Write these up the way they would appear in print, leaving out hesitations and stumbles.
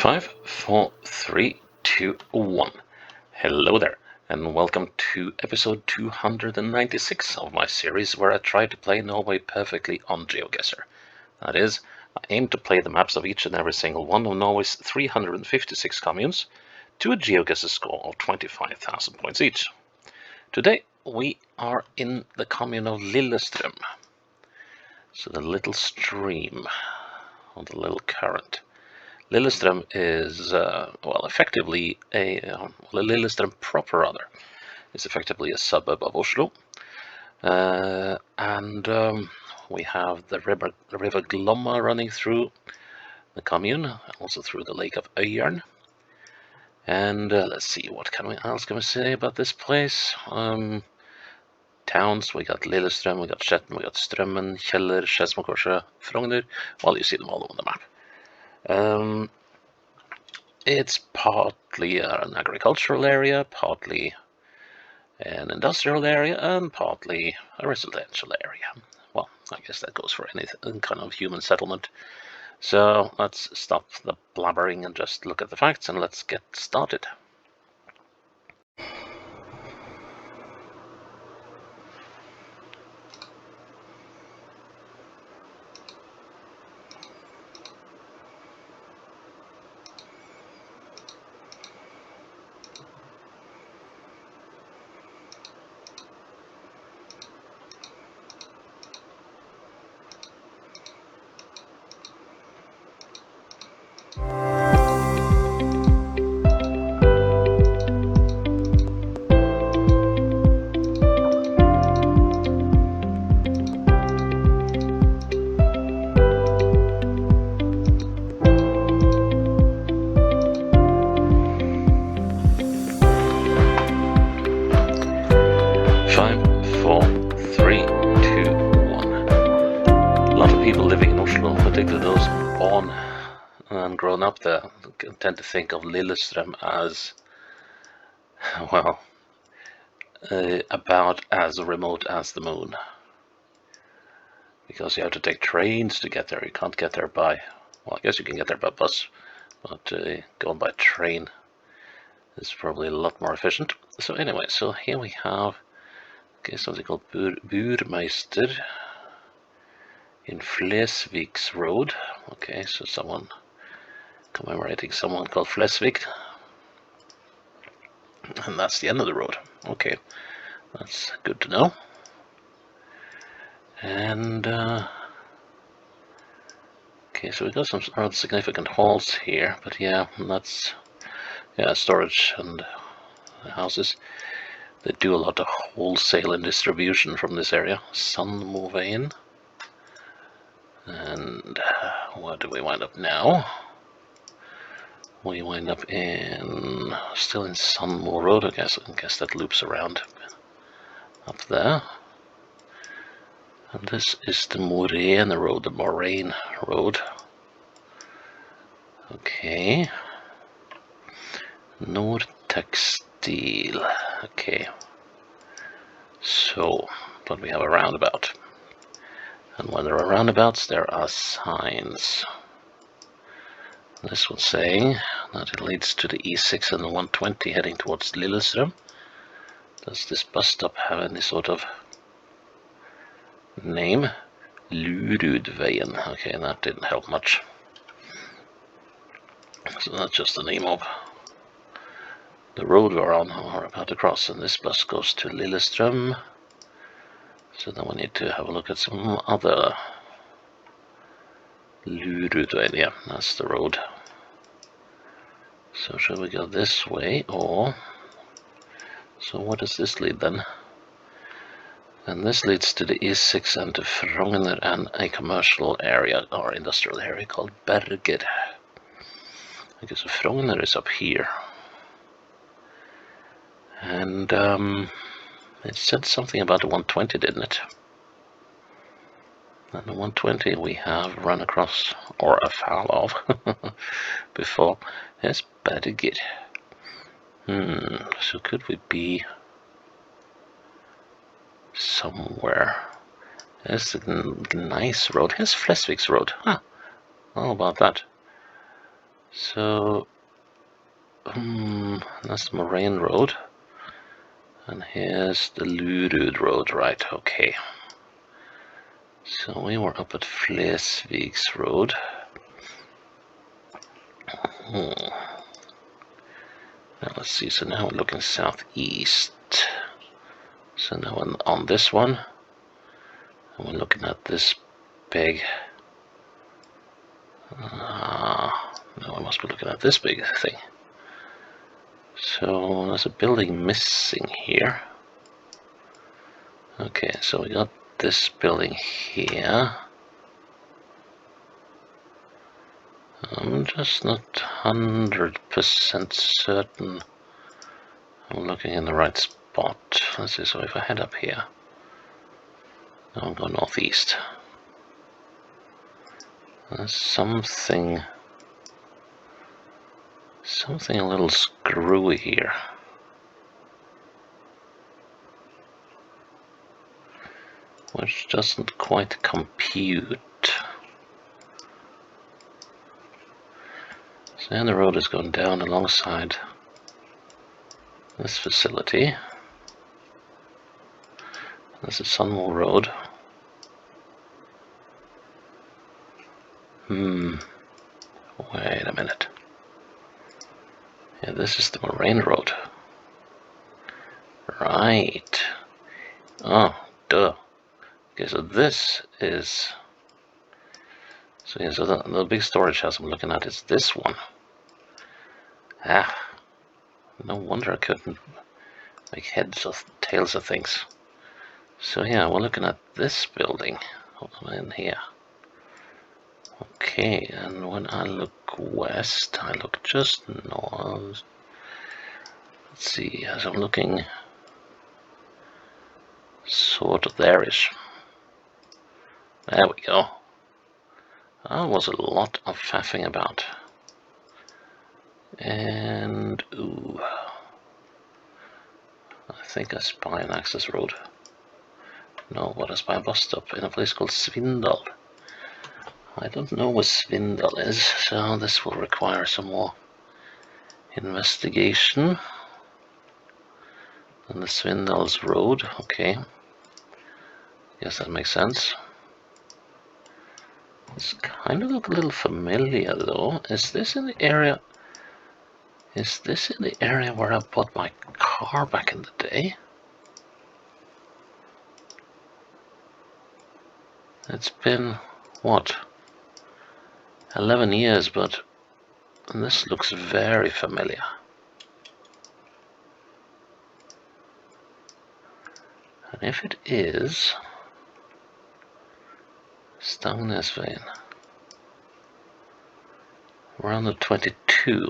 5, 4, 3, 2, 1. Hello there, and welcome to episode 296 of my series where I try to play Norway perfectly on Geoguessr. That is, I aim to play the maps of each and every single one of Norway's 356 communes to a Geoguessr score of 25,000 points each. Today we are in the commune of Lillestrøm, so the little stream, or the little current. Lillestrøm is, effectively Lillestrøm proper, rather, is effectively a suburb of Oslo. We have the river Glomma running through the commune, also through the lake of Øyeren. And let's see, what else can we say about this place? Towns, we got Lillestrøm, we got Skjetten, we got Strømmen, Kjeller, Skedsmokorset, Frogner. Well, you see them all on the map. It's partly an agricultural area, partly an industrial area, and partly a residential area. Well, I guess that goes for any kind of human settlement. So let's stop the blabbering and just look at the facts, and let's get started. Grown up there tend to think of Lillestrøm as, well, about as remote as the moon, because you have to take trains to get there. You can't get there by, well, I guess you can get there by bus, but going by train is probably a lot more efficient. So anyway, so here we have something called Burmeister in Flesvig's Road. Okay, so someone commemorating someone called Flesvig, and that's the end of the road. Okay, that's good to know. And okay, so we got some rather significant halls here, but yeah, that's storage and houses. They do a lot of wholesale and distribution from this area. Sandmoveien. And where do we wind up now? We wind up still in Sandmo Road, I guess that loops around up there. And this is the Moraine Road, Okay. Nordtekstil, okay. So, but we have a roundabout. And when there are roundabouts, there are signs. This one's saying that it leads to the E6 and the 120 heading towards Lillestrøm. Does this bus stop have any sort of name? Lurudveien. Okay, that didn't help much. So that's just the name of the road we're on, or about to cross. And this bus goes to Lillestrøm. So then we need to have a look at some other Lurudveien. Yeah, that's the road. So should we go this way, or... So what does this lead then? And this leads to the E6 and to Frogner and a commercial area, or industrial area, called Berger. I guess Frogner is up here. And it said something about the 120, didn't it? And the 120 we have run across, or afoul of, before. Yes, Berger. So could we be somewhere? There's a nice road. Here's Flesvig's Road. Huh. How about that? So, that's the Moraine Road. And here's the Lurud Road, right, okay. So we were up at Flesvig's Road. Now let's see, so now we're looking southeast. So now on this one, and we're looking at this big, no, I must be looking at this big thing. So there's a building missing here. Okay, so we got this building here. I'm just not 100% certain I'm looking in the right spot. Let's see, so if I head up here, now I'm going northeast. There's something a little screwy here. Which doesn't quite compute. So now the road is going down alongside this facility. This is Sunwell Road. Wait a minute. Yeah, this is the Moraine Road. Right. Oh, duh. Okay, so this is... So yeah, so the big storage house I'm looking at is this one. Ah, no wonder I couldn't make heads or tails of things. So yeah, we're looking at this building in here. Okay, and when I look west, I look just north. Let's see, as I'm looking sort of there-ish. There we go. That was a lot of faffing about. And, ooh. I think I spy an access road. No, what I spy a bus stop in a place called Svindal. I don't know where Svindal is, so this will require some more investigation. And the Svindal's road, okay. Guess that makes sense. This kind of look a little familiar though. Is this in the area? Is this in the area where I bought my car back in the day? It's been, what, 11 years, but this looks very familiar. And if it is, Stangesveien, around the 22.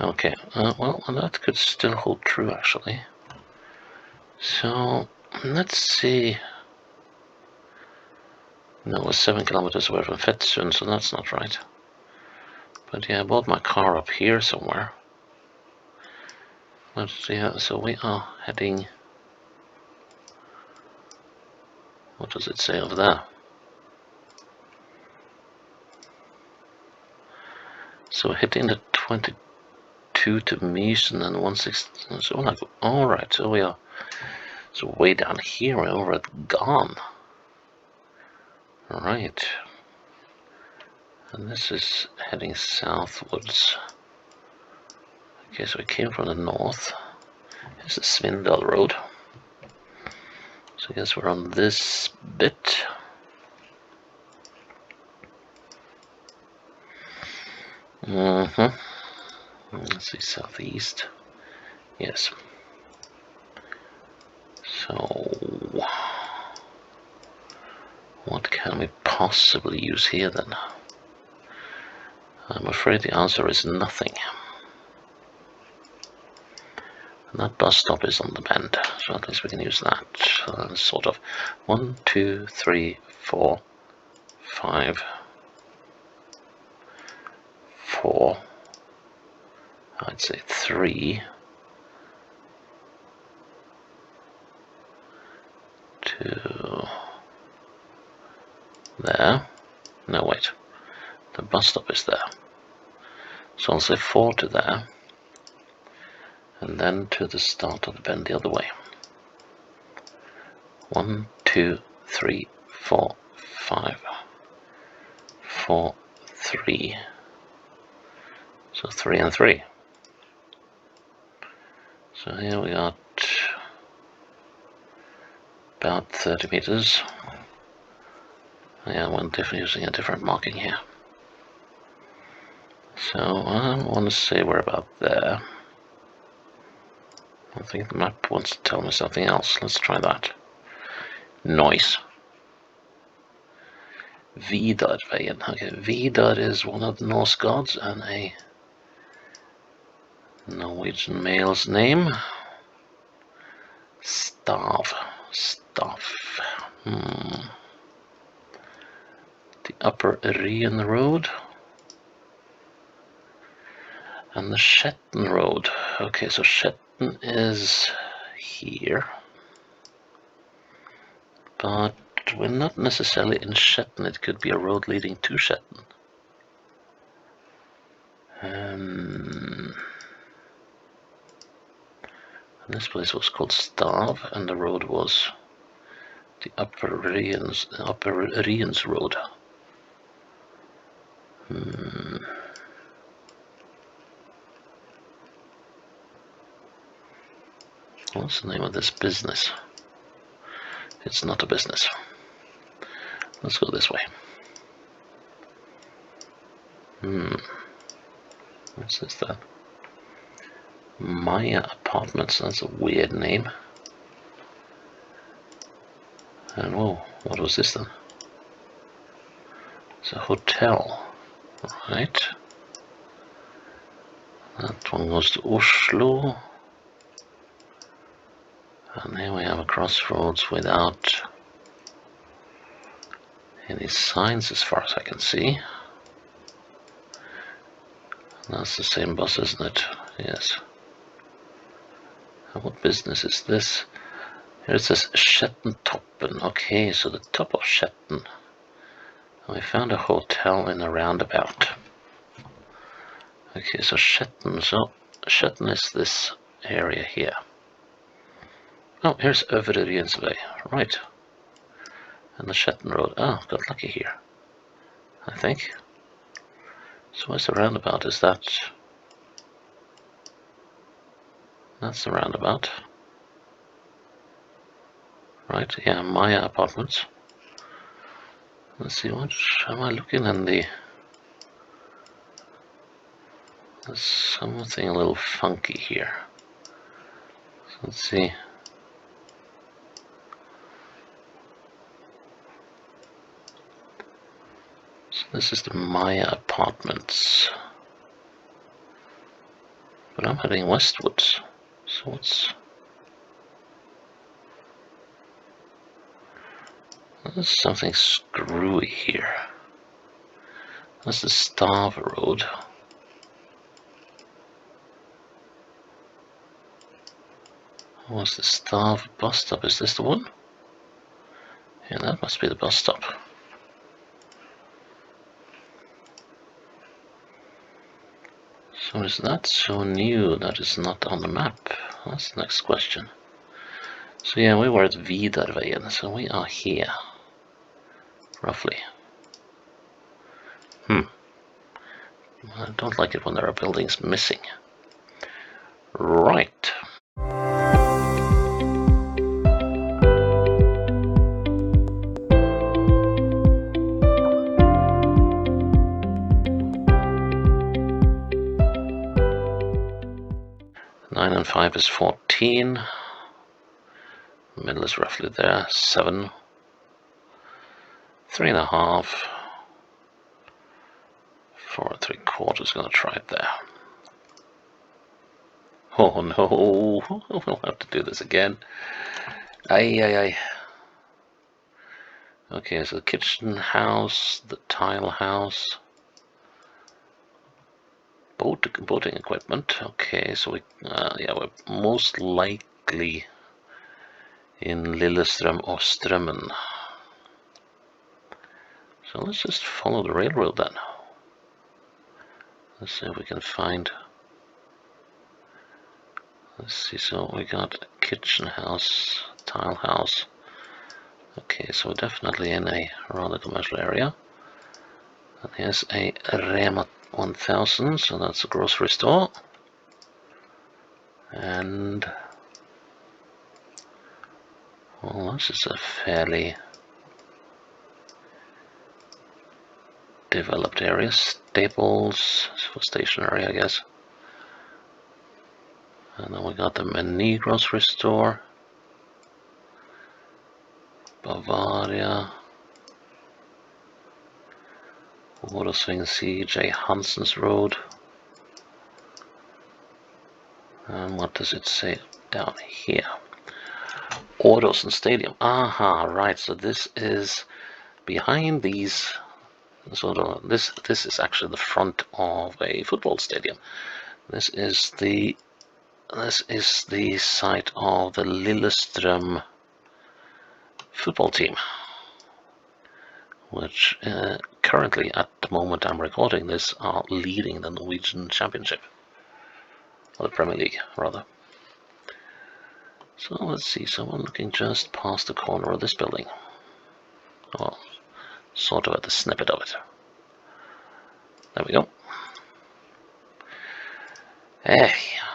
Okay, well, that could still hold true, actually. So, let's see. No, we're 7 kilometers away from Fetsund, so that's not right. But yeah, I bought my car up here somewhere. But yeah, so we are heading... What does it say over there? So hitting the 22 to Mysen and 160. So like, all right. So we are. So way down here, we're over at Gone. All right. And this is heading southwards. Okay, so we came from the north. Here's the Svindal Road. So I guess we're on this bit. Let's see, southeast. Yes. So, what can we possibly use here then? I'm afraid the answer is nothing. And that bus stop is on the bend, so at least we can use that. Sort of 1, 2, 3, 4, 5, 4. I'd say 3, 2. There. No, wait. The bus stop is there. So I'll say 4 to there, and then to the start of the bend the other way. 1, 2, 3, 4, 5, 4, 3. So 3 and 3. So here we got about 30 meters. Yeah, we're definitely using a different marking here. So I want to say we're about there. I think the map wants to tell me something else. Let's try that. Noise. Vidarveien. Okay, Vidar is one of the Norse gods and a Norwegian male's name. Stav. Staff. The upper Rien Road. And the Shetton Road. Okay, so Shetton is here. But we're not necessarily in Shetton. It could be a road leading to Shetton. And this place was called Stav, and the road was the Upper Riens Road. What's the name of this business? It's not a business. Let's go this way. What's this then? Maya Apartments, that's a weird name. And whoa, what was this then? It's a hotel, right? That one goes to Oslo. And here we have a crossroads without any signs as far as I can see. That's the same bus, isn't it? Yes. And what business is this? Here it says Shettentoppen. Okay, so the top of Shetton. And we found a hotel in a roundabout. Okay, so Shetton. So Shetton is this area here. Oh, here's Øvre Riensvei. Right. And the Shetton Road. Oh, got lucky here, I think. So where's the roundabout? Is that... That's the roundabout. Right, yeah, Maya Apartments. Let's see, what am I looking in the... There's something a little funky here. So let's see. So this is the Maya Apartments. But I'm heading westwards. So what's... There's something screwy here. That's the Stav Road. What's the Stav bus stop? Is this the one? Yeah, that must be the bus stop. So is that so new that it's not on the map? That's the next question. So yeah, we were at Vidarveien, so we are here. Roughly. I don't like it when there are buildings missing. Right. Nine and 5 is 14. Middle is roughly there. 7. 3.5. 4 3/4 gonna try it there. Oh no, we'll have to do this again. Aye. Okay, so the kitchen house, the tile house, boating equipment. Okay, so yeah, we're most likely in Lillestrøm or Strømmen. So let's just follow the railroad then. Let's see if we can find. Let's see, so we got kitchen house, tile house. Okay, so we're definitely in a rather commercial area. And here's a Rema 1000, so that's a grocery store. And well, this is a fairly developed area. Staples for stationery, I guess. And then we got the Mini grocery store. Bavaria. Waterswing C.J. Hansen's Road. And what does it say down here? Autos and Stadium. Aha, right. So this is behind these. So this is actually the front of a football stadium. This is the site of the Lillestrøm football team, which currently, at the moment I'm recording this, are leading the Norwegian Championship, or the Premier League, rather. So let's see, someone looking just past the corner of this building. Well, sort of at the snippet of it. There we go. Hey,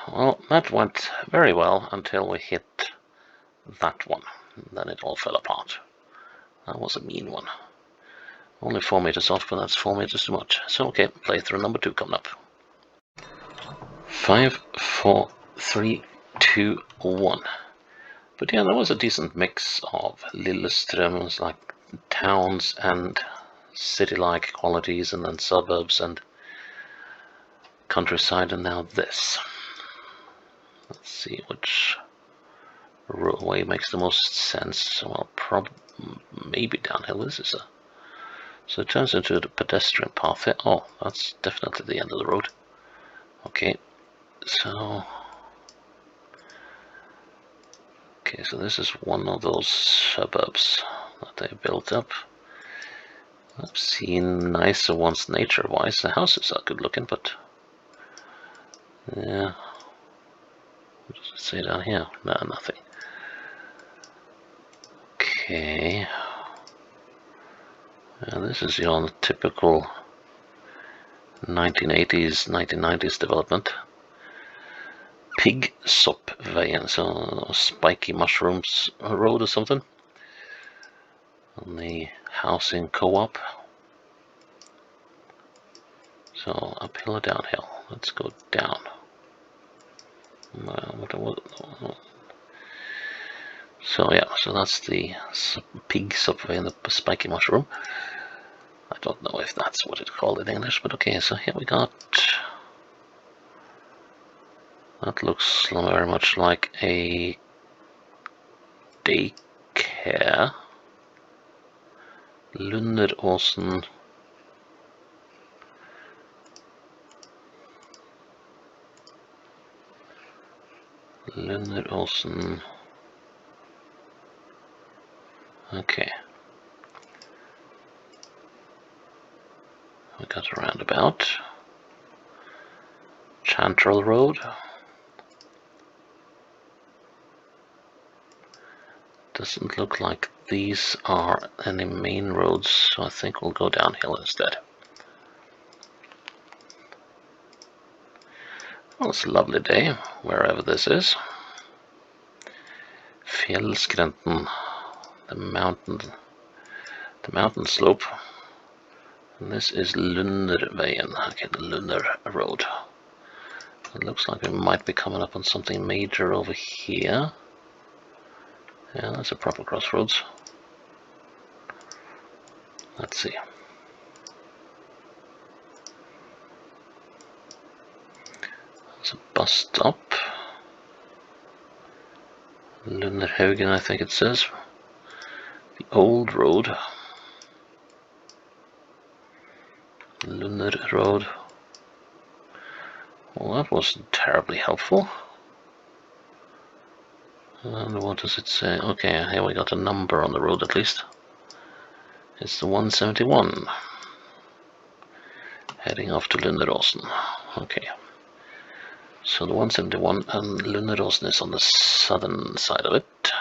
well, that went very well until we hit that one. Then it all fell apart. That was a mean one. Only 4 meters off, but that's 4 meters too much. So okay, playthrough number 2 coming up. 5, 4, 3, 2, 1. But yeah, there was a decent mix of Lillestrøm's like towns and city-like qualities, and then suburbs and countryside, and now this. Let's see which way makes the most sense. Well, maybe downhill. This is a. So it turns into the pedestrian path here. Oh, that's definitely the end of the road. Okay, so. Okay, so this is one of those suburbs that they built up. I've seen nicer ones nature-wise. The houses are good looking, but yeah. What does it say down here? No, nothing. Okay. This is your typical 1980s, 1990s development. Piggsoppveien, so spiky mushrooms road or something. On the housing co-op. So uphill or downhill? Let's go down. So yeah, so that's the Piggsoppveien, the spiky mushroom. I don't know if that's what it's called in English, but okay, so here we got. That looks very much like a daycare. Lunderåsen. Lunderåsen. Okay. We got a roundabout. Chantrel Road. Doesn't look like these are any main roads, so I think we'll go downhill instead. Well, it's a lovely day, wherever this is. Fjellskrenten, the mountain slope. And this is Lunderveien, okay, the Lunder Road. It looks like we might be coming up on something major over here. Yeah, that's a proper crossroads. Let's see. That's a bus stop. Lunderhaugen, I think it says. The old road. Lunder Road. Well, that wasn't terribly helpful. And what does it say? Okay, here we got a number on the road at least. It's the 171. Heading off to Lillestrøm. Okay. So the 171 and Lillestrøm is on the southern side of it.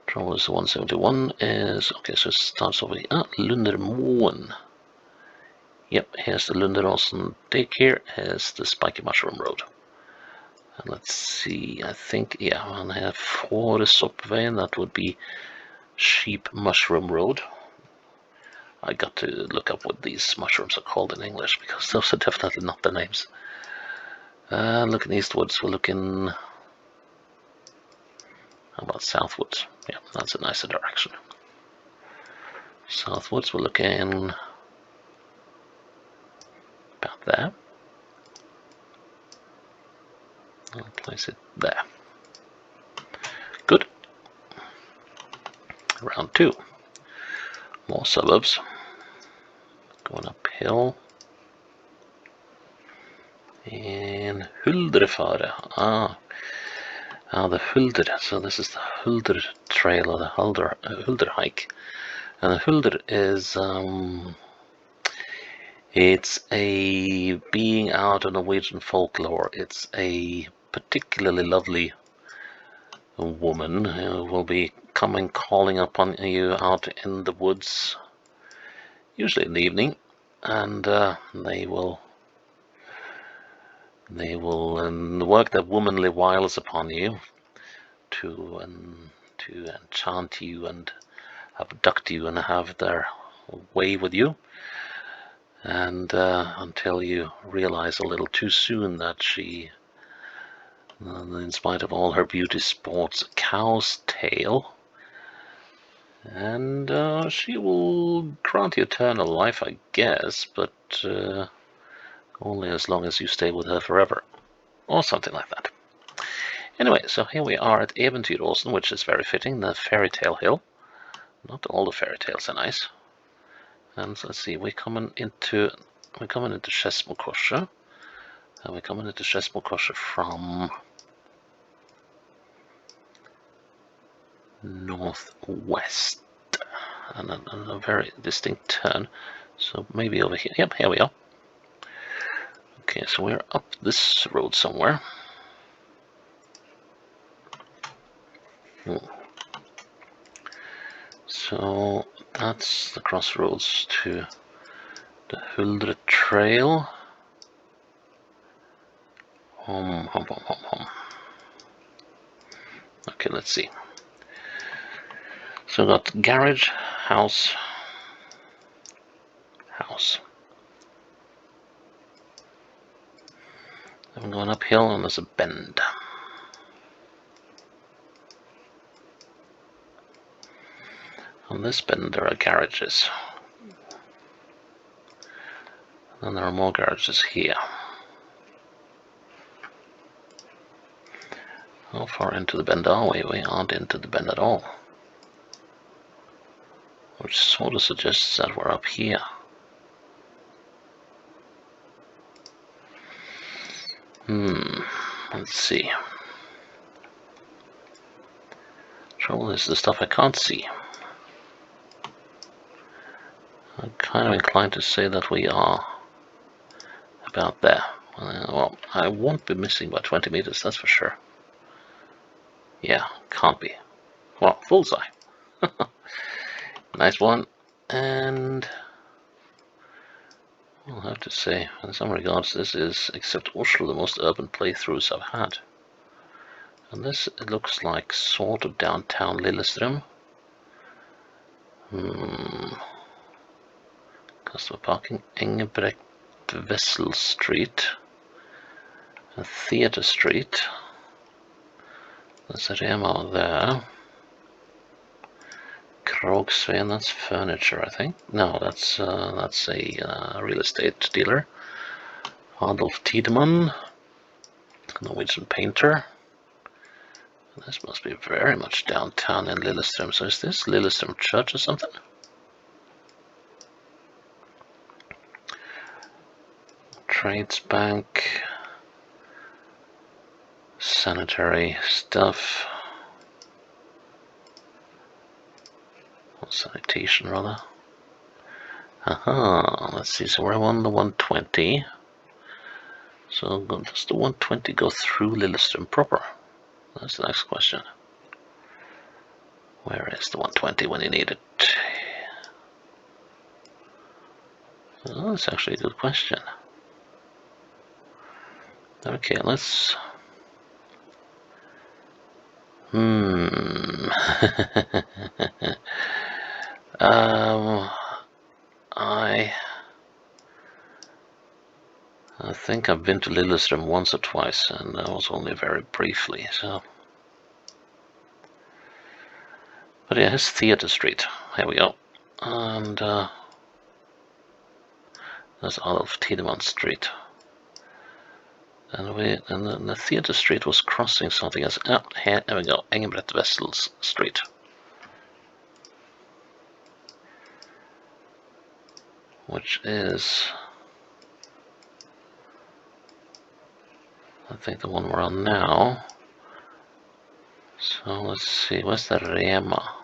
Trouble is the 171 is, okay, so it starts over here. Lundermoen. Yep, here's the Lillestrøm daycare, here's the Spiky Mushroom Road. And let's see, I think, yeah, on here Foresoppveien, that would be Sheep Mushroom Road. I got to look up what these mushrooms are called in English, because those are definitely not the names. Looking eastwards, we're looking... How about southwards? Yeah, that's a nicer direction. Southwards, we're looking... about there. I'll place it there. Good. Round 2. More suburbs. Going uphill. And Huldrefare. The Hulder. So this is the Hulder trail, or the Hulder hike. And the Hulder is it's a being out of Norwegian folklore. It's a particularly lovely woman who will be calling upon you out in the woods, usually in the evening, and they will work their womanly wiles upon you to enchant you and abduct you and have their way with you, and until you realize a little too soon that she, in spite of all her beauty, sports a cow's tail, and she will grant you eternal life, I guess, but only as long as you stay with her forever, or something like that. Anyway, so here we are at Eventyråsen, which is very fitting, the fairy tale hill. Not all the fairy tales are nice. And so let's see, we're coming into Skedsmokorset, and we're coming into Skedsmokorset from northwest, and a very distinct turn. So maybe over here. Yep, here we are. Okay, so we're up this road somewhere. So that's the crossroads to the Huldre Trail. Okay, let's see. So we got garage, house. I'm going uphill and there's a bend. On this bend there are garages. And there are more garages here. How far into the bend are we? We aren't into the bend at all. Which sort of suggests that we're up here. Let's see. Trouble is the stuff I can't see. I'm kind of inclined to say that we are about there. Well, I won't be missing by 20 meters, that's for sure. Yeah, can't be. Well, bullseye. Nice one. And I'll have to say, in some regards, this is, except Oslo, the most urban playthroughs I've had. And this, it looks like sort of downtown Lillestrøm. Customer parking, Engebrecht Vessel Street, a Theatre Street. There's a Rema there. Krogsveien, that's furniture, I think. No, that's a real estate dealer. Adolf Tiedemann, Norwegian painter. This must be very much downtown in Lillestrøm. So is this Lillestrøm Church or something? Trades Bank, sanitary stuff, or sanitation rather. Aha, let's see, so we're on the 120. So does the 120 go through Lillestrøm proper? That's the next question. Where is the 120 when you need it? Oh, that's actually a good question. Okay, let's... I think I've been to Lillestrøm once or twice, and that was only very briefly, so... But yeah, it's Theatre Street. Here we go. And that's Adolf Tiedemann Street. And the Theatre Street was crossing something else. Oh, here we go. Engebret Street. Which is... I think the one we're on now. So let's see, where's the Rema?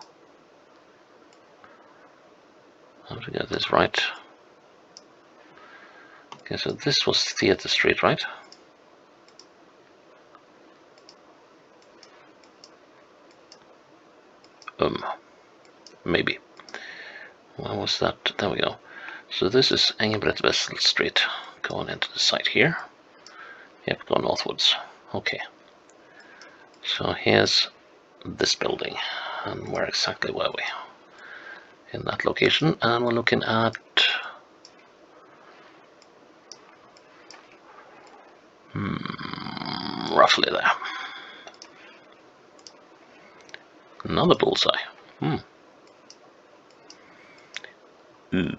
I have to get this right. Okay, so this was Theatre Street, right? Maybe. Where was that? There we go. So this is Engebret Street, going into the site here. Yep, go northwards. Okay. So here's this building, and where exactly were we? In that location, and we're looking at roughly there. Another bullseye. Ooh.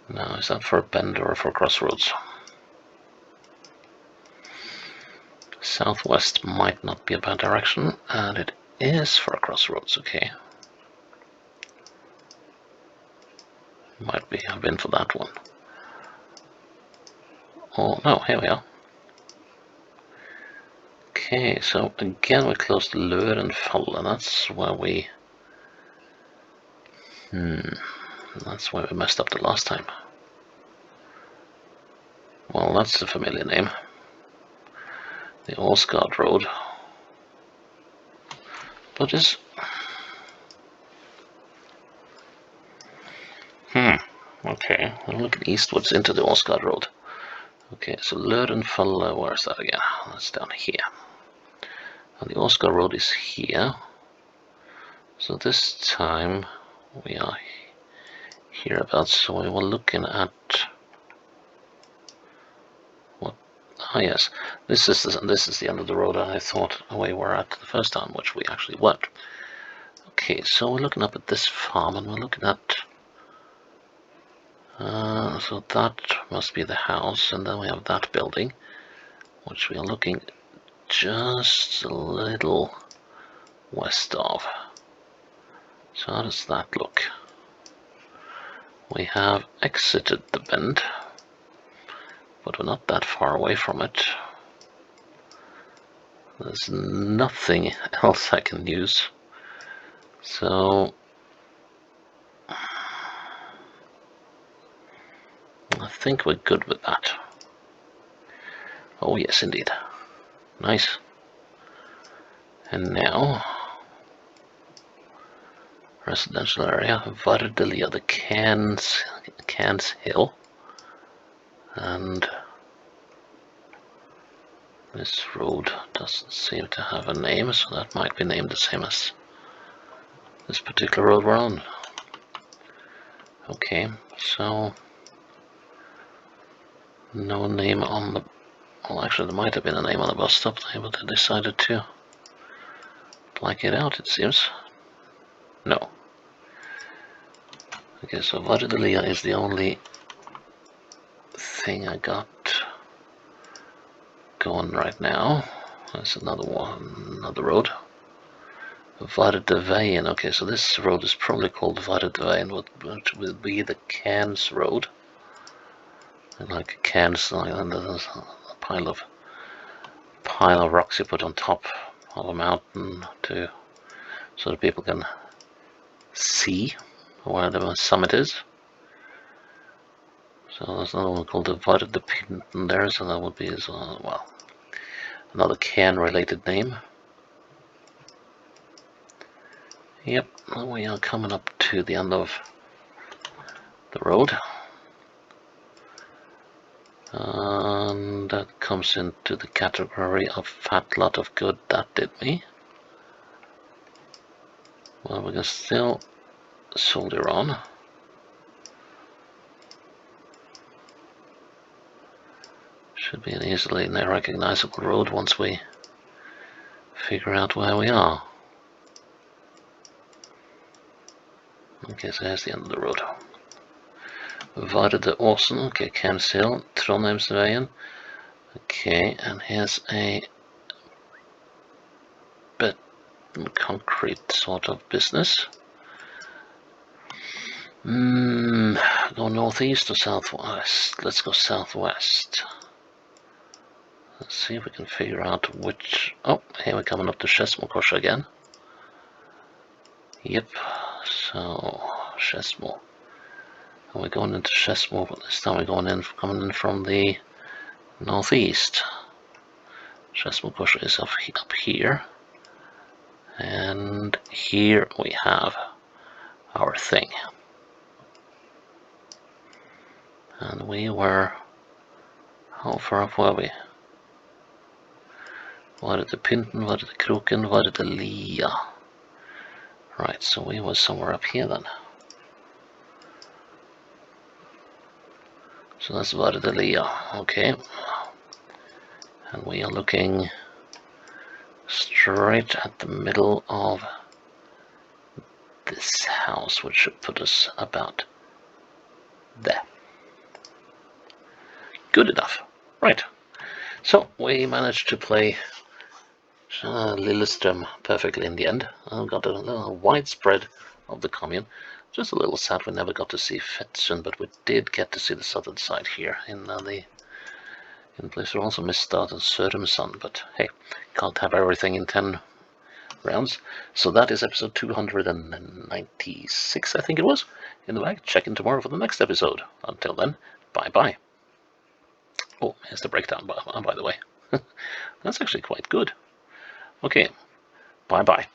Now, is that for a bend or for crossroads? Southwest might not be a bad direction, and it is for a crossroads, okay. Might be, I've been for that one. Oh, no, here we are. Okay, so again we're close to Lørenfall, and that's where we... That's where we messed up the last time. Well, that's a familiar name. The Åsgard Road. But is... Okay, I'm looking eastwards into the Åsgard Road. Okay, so Lørenfall, where's that again? That's down here. And the Åsgard Road is here. So this time we are hereabouts, so we were looking at... What? Ah, yes, this is the end of the road I thought we were at the first time, which we actually weren't. Okay, so we're looking up at this farm, and we're looking at... so that must be the house, and then we have that building, which we are looking just a little west of. So how does that look? We have exited the bend, but we're not that far away from it. There's nothing else I can use, so I think we're good with that. Oh yes, indeed. Nice. And now, residential area, Vardelia, the Cans Hill. And this road doesn't seem to have a name, so that might be named the same as this particular road we're on. Okay, so no name on the... Well, actually, there might have been a name on the bus stop there, but they decided to black it out, it seems. No. Okay, so Vardelia is the only thing I got going right now. There's another one, another road. Vardeveien. Okay, so this road is probably called Vardeveien, which will be the Cans Road. And like cans, and there's a pile of rocks you put on top of a mountain so that people can see where the summit is. So there's another one called Divided the Pinton there, so that would be as well, another can related name. Yep, we are coming up to the end of the road. And that comes into the category of fat lot of good that did me. Well, we can still soldier on. Should be an easily recognizable road once we figure out where we are. Okay, so here's the end of the road. Vaare de Åsen, okay, Kenshill, Trondheimsveien. Okay, and here's a bit concrete sort of business. Go northeast or southwest? Let's go southwest. Let's see if we can figure out which... Oh, here we're coming up to Skedsmo again. Yep, so Skedsmo. And we're going into Skedsmo, but this time we're coming in from the northeast. Skedsmo is up here. And here we have our thing. And we were... How far up were we? Var det Pinten, var det Kroken, var det Lia? Right, so we were somewhere up here then. So that's var det Lia, okay. And we are looking straight at the middle of this house, which should put us about there. Good enough. Right. So we managed to play Lillestrøm perfectly in the end. Got a little widespread of the commune. Just a little sad we never got to see Fetsund, but we did get to see the southern side here in the place. We also missed out on Sørumsand, but hey, can't have everything in 10 rounds. So that is episode 296, I think it was, in the bag. Check in tomorrow for the next episode. Until then, bye-bye. Oh, here's the breakdown, by the way. That's actually quite good. Okay, bye-bye.